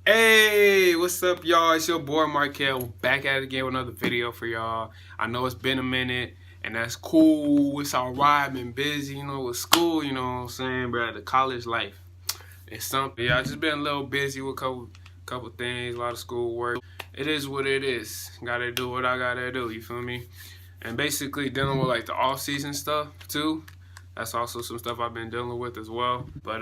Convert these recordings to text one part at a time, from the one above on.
Hey, what's up, y'all? It's your boy Marquell, back at it again with another video for y'all. I know it's been a minute, and that's cool. It's alright. I've been busy, with school, you know what I'm saying, bro. The college life, it's something. Yeah, I just been a little busy with a couple things, a lot of school work. It is what it is. Gotta do what I gotta do, you feel me? And basically dealing with like the off-season stuff too. That's also some stuff I've been dealing with as well. But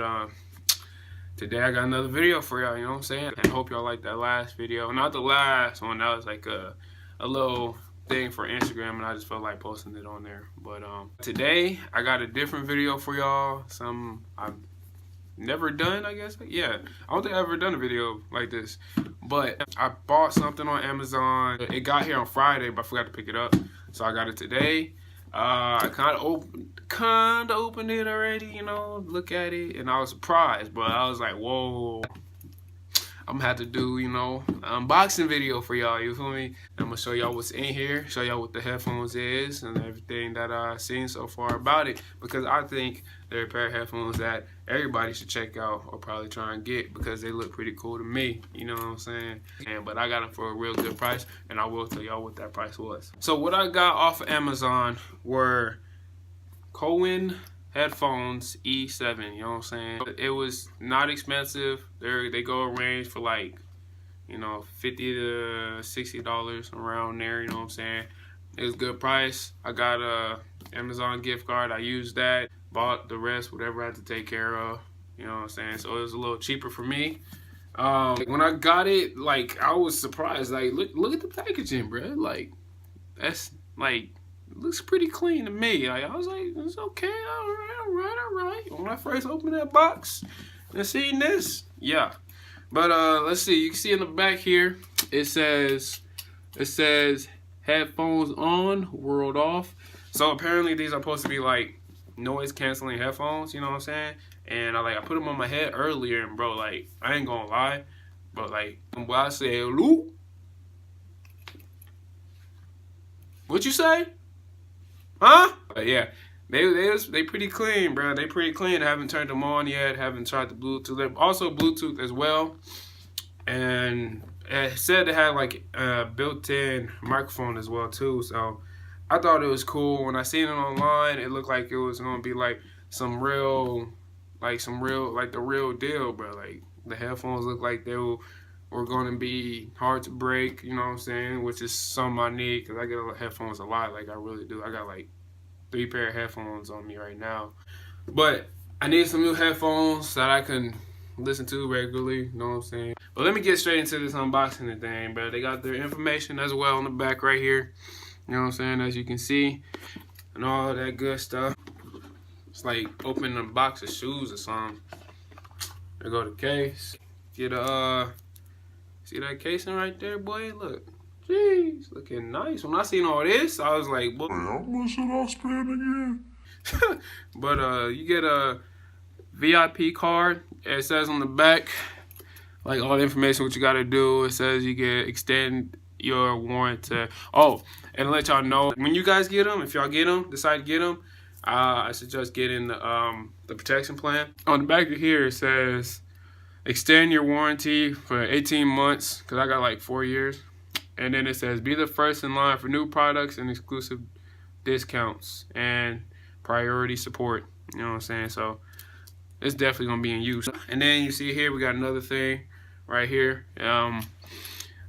today I got another video for y'all, you know what I'm saying? And I hope y'all like that last video. Not the last one, that was like a little thing for Instagram, and I just felt like posting it on there. But today I got a different video for y'all. Some I've never done, I guess. Yeah, I don't think I've ever done a video like this. But I bought something on Amazon. It got here on Friday, but I forgot to pick it up. So I got it today. I kind of opened it already, look at it, and I was surprised, but I was like, whoa, I'm gonna have to do, an unboxing video for y'all, you feel me? I'm gonna show y'all what's in here, show y'all what the headphones is, and everything that I've seen so far about it, because I think they're a pair of headphones that everybody should check out or probably try and get, because they look pretty cool to me, you know what I'm saying? But I got them for a real good price, and I will tell y'all what that price was. So what I got off of Amazon were Cohen headphones E7, you know what I'm saying? It was not expensive. They go a range for like, $50 to $60 around there, you know what I'm saying? It was a good price. I got a Amazon gift card. I used that, bought the rest, whatever I had to take care of, you know what I'm saying? So it was a little cheaper for me. When I got it, I was surprised. Look at the packaging, bro. That's looks pretty clean to me. I was like, it's okay, all right. When I first opened that box and seen this, yeah. But let's see. You can see in the back here, it says headphones on, world off. So apparently these are supposed to be like noise canceling headphones, you know what I'm saying? And I put them on my head earlier, and bro, I ain't gonna lie, but when I say Lou, what you say? Huh? But yeah, they pretty clean, bro. They pretty clean. I haven't turned them on yet. Haven't tried the Bluetooth. They're also Bluetooth as well. And it said they had a built-in microphone as well too. So I thought it was cool. When I seen it online, it looked like it was gonna be the real deal, bro. The headphones look like they were gonna be hard to break, you know what I'm saying? Which is something I need, because I get headphones a lot, I really do. I got 3 pair of headphones on me right now. But I need some new headphones that I can listen to regularly, you know what I'm saying? But let me get straight into this unboxing thing, bro. They got their information as well on the back right here, you know what I'm saying, as you can see, and all that good stuff. It's like opening a box of shoes or something. There go the case. Get a see that casing right there, boy? Look. Jeez, looking nice. When I seen all this, I was like, boy, how much should I spend again? But you get a VIP card. It says on the back, all the information, what you gotta do. It says you can extend your warranty. Oh, and to let y'all know, when you guys get them, if y'all decide to get them, I suggest getting the protection plan. On the back of here, it says extend your warranty for 18 months, because I got 4 years. And then it says be the first in line for new products and exclusive discounts and priority support. You know what I'm saying? So it's definitely gonna be in use. And then you see here we got another thing right here.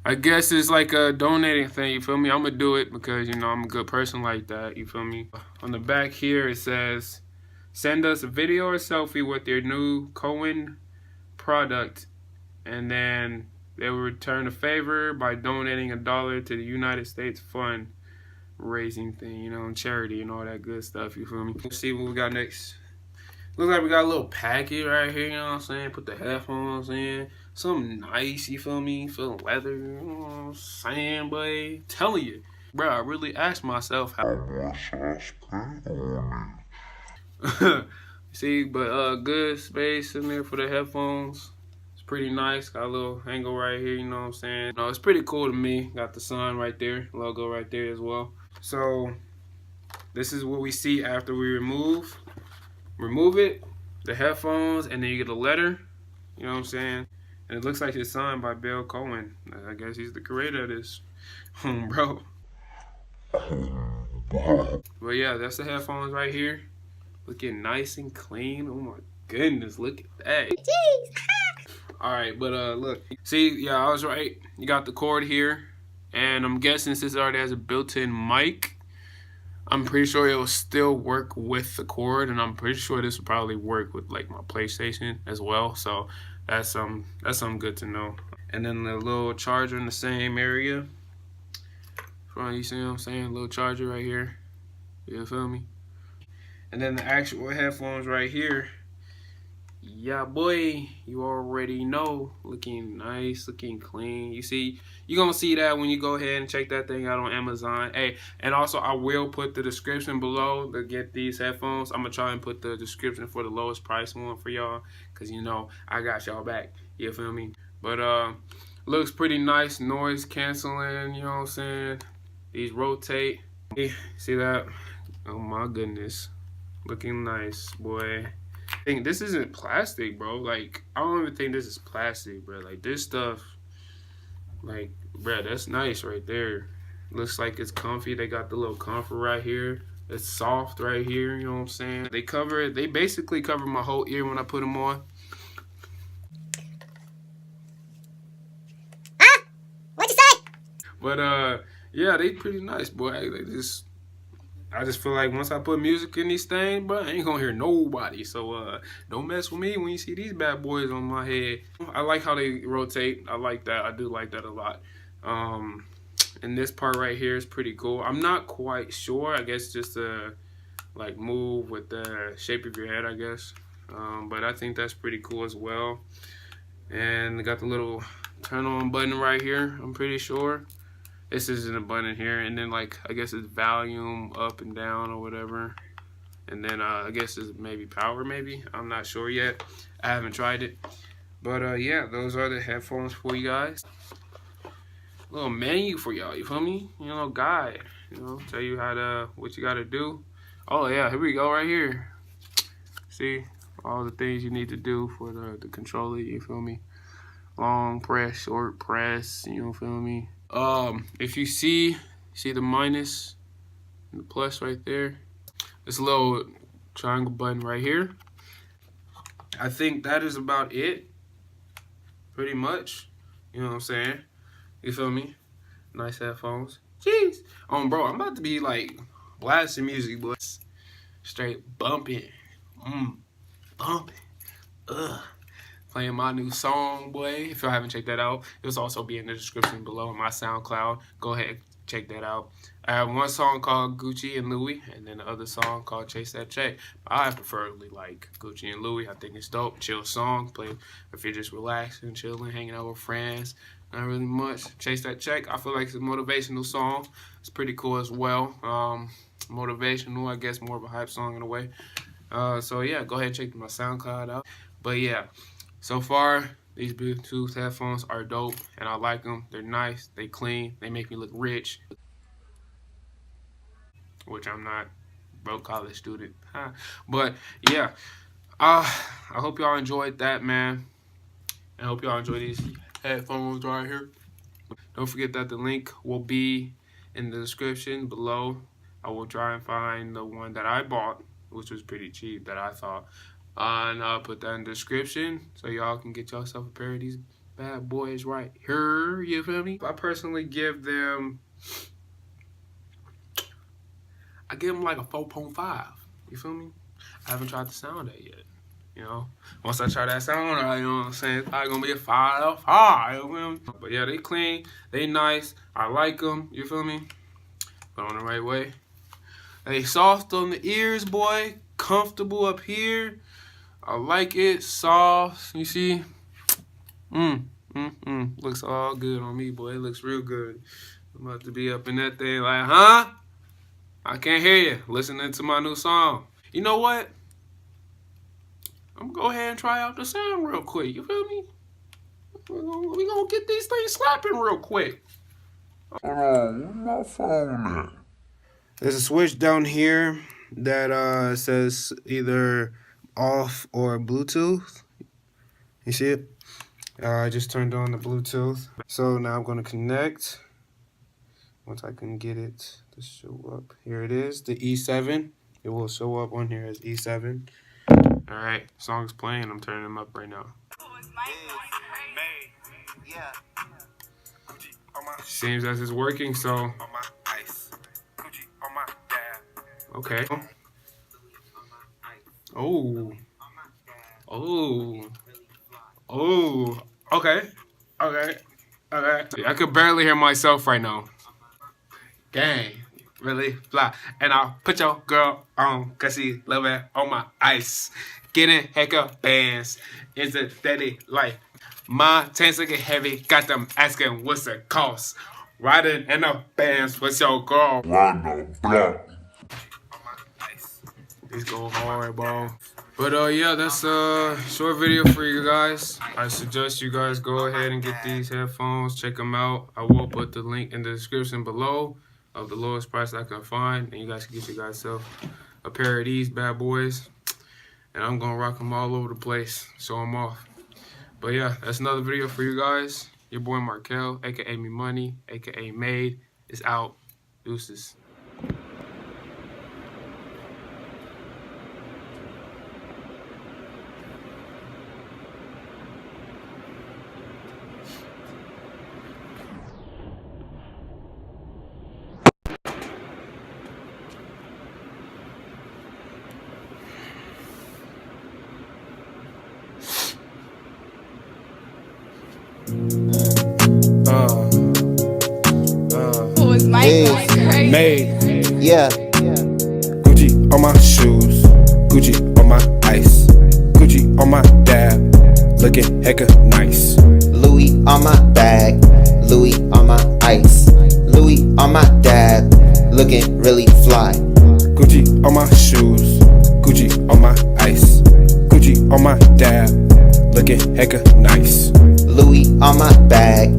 I guess it's like a donating thing, you feel me? I'm gonna do it because I'm a good person like that, you feel me? On the back here it says send us a video or selfie with your new Cohen product, and then they will return a favor by donating $1 to the United States fund raising thing, and charity and all that good stuff, you feel me? Let's see what we got next. Looks like we got a little packet right here, you know what I'm saying? Put the headphones in. Something nice, you feel me? Feeling leather, you know what I'm saying, boy? Telling you. Bro, I really asked myself how much I spent on it. See, but good space in there for the headphones. Pretty nice. Got a little angle right here, you know what I'm saying? No, it's pretty cool to me. Got the sun right there, logo right there as well. So this is what we see after we remove remove it, the headphones, and then you get a letter. You know what I'm saying? And it looks like it's signed by Bill Cohen. I guess he's the creator of this, bro. But yeah, that's the headphones right here. Looking nice and clean. Oh my goodness, look at that. Jeez. Alright, but look. See, yeah, I was right. You got the cord here. And I'm guessing since it already has a built-in mic, I'm pretty sure it will still work with the cord. And I'm pretty sure this will probably work with like my PlayStation as well. So that's something good to know. And then the little charger in the same area. You see what I'm saying? A little charger right here. You feel me? And then the actual headphones right here. Yeah, boy, you already know. Looking nice, looking clean. You see, you're going to see that when you go ahead and check that thing out on Amazon. Hey, and also I will put the description below to get these headphones. I'm going to try and put the description for the lowest price one for y'all. Because, you know, I got y'all back. You feel me? But, looks pretty nice. Noise canceling, you know what I'm saying? These rotate. See that? Oh, my goodness. Looking nice, boy. I think this isn't plastic, bro. Like, I don't even think this is plastic, bro. Like, this stuff, like, bro, that's nice right there. Looks like it's comfy. They got the little comfort right here. It's soft right here, you know what I'm saying? They cover it. They basically cover my whole ear when I put them on. Huh? What'd you say? But, yeah, they pretty nice, boy. I just feel like once I put music in these things, bro, I ain't gonna hear nobody. So, don't mess with me when you see these bad boys on my head. I like how they rotate. I like that. I do like that a lot. And this part right here is pretty cool. I'm not quite sure. I guess just to, like, move with the shape of your head, I guess. But I think that's pretty cool as well. And they got the little turn on button right here, I'm pretty sure. This isn't a button here, and then like I guess it's volume up and down or whatever, and then I guess it's maybe power, maybe I'm not sure yet. I haven't tried it, but yeah, those are the headphones for you guys. Little menu for y'all, you feel me? You know, guide, you know, tell you how to what you gotta do. Oh yeah, here we go right here. See all the things you need to do for the controller, you feel me? Long press, short press, you feel me? If you see the minus and the plus right there, this little triangle button right here. I think that is about it, pretty much. You know what I'm saying? You feel me? Nice headphones. Jeez. Bro, I'm about to be like blasting music, boys. Straight bumping. Bumping. Playing my new song, boy. If y'all haven't checked that out, it'll also be in the description below on my SoundCloud. Go ahead, check that out. I have one song called Gucci and Louis, and then the other song called Chase That Check. I preferably like Gucci and Louis. I think it's dope. Chill song. Play if you're just relaxing, chilling, hanging out with friends. Not really much. Chase That Check. I feel like it's a motivational song. It's pretty cool as well. Motivational, I guess, more of a hype song in a way. So yeah, go ahead and check my SoundCloud out. But yeah. So far, these Bluetooth headphones are dope, and I like them. They're nice, they clean, they make me look rich, which I'm not, broke college student. But yeah, I hope y'all enjoyed that, man. I hope y'all enjoy these headphones right here. Don't forget that the link will be in the description below. I will try and find the one that I bought, which was pretty cheap that I thought. And I'll put that in the description so y'all can get yourself a pair of these bad boys right here. You feel me? I personally give them like a 4.5. You feel me? I haven't tried the sound that yet. You know, once I try that sound, you know what I'm saying? It's probably gonna be a 5 out of 5. You feel me? But yeah, they clean, they nice. I like them. You feel me? Put on the right way. They soft on the ears, boy. Comfortable up here. I like it, soft, you see? Looks all good on me, boy. It looks real good. I'm about to be up in that thing like, huh? I can't hear you. Listening to my new song. You know what? I'm gonna go ahead and try out the sound real quick. You feel me? We gonna get these things slapping real quick. My phone. There's a switch down here that says either off or Bluetooth. You see it? I just turned on the Bluetooth. So now I'm going to connect. Once I can get it to show up. Here it is, the E7. It will show up on here as E7. Alright, song's playing. I'm turning them up right now. Seems as it's working, so. Okay. Oh. Oh. Oh. Okay. Okay. Okay. I could barely hear myself right now. Gang. Really fly. And I'll put your girl on, cause she love it on my ice. Getting hecka bands. It's a steady life. My tanks looking heavy. Got them asking what's the cost. Riding in the bands with your girl. These go hard, bro. But yeah, that's a short video for you guys. I suggest you guys go ahead and get these headphones. Check them out. I will put the link in the description below of the lowest price I can find, and you guys can get yourself a pair of these bad boys. And I'm gonna rock them all over the place. Show them off. But yeah, that's another video for you guys. Your boy Marquell, aka M.E.Money, aka Made, is out. Deuces. Made, yeah. Gucci on my shoes, Gucci on my ice, Gucci on my dab, looking hecka nice. Louis on my bag, Louis on my ice, Louis on my dab, looking really fly. Gucci on my shoes, Gucci on my ice, Gucci on my dab, looking hecka nice. Louis on my bag,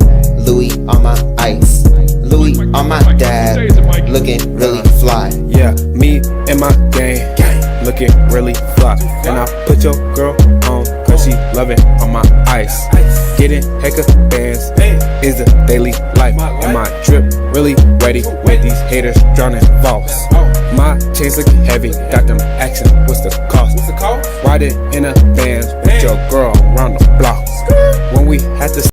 Louis on my ice, Louis on my dab, looking really fly. Yeah, me and my gang, looking really fly. And I put your girl on, cause she loving on my ice. Getting hecka bands is a daily life. And my drip really ready, with these haters drowning false. My chains looking heavy, got them asking what's the cost. Riding in a Benz with your girl around the block. When we had to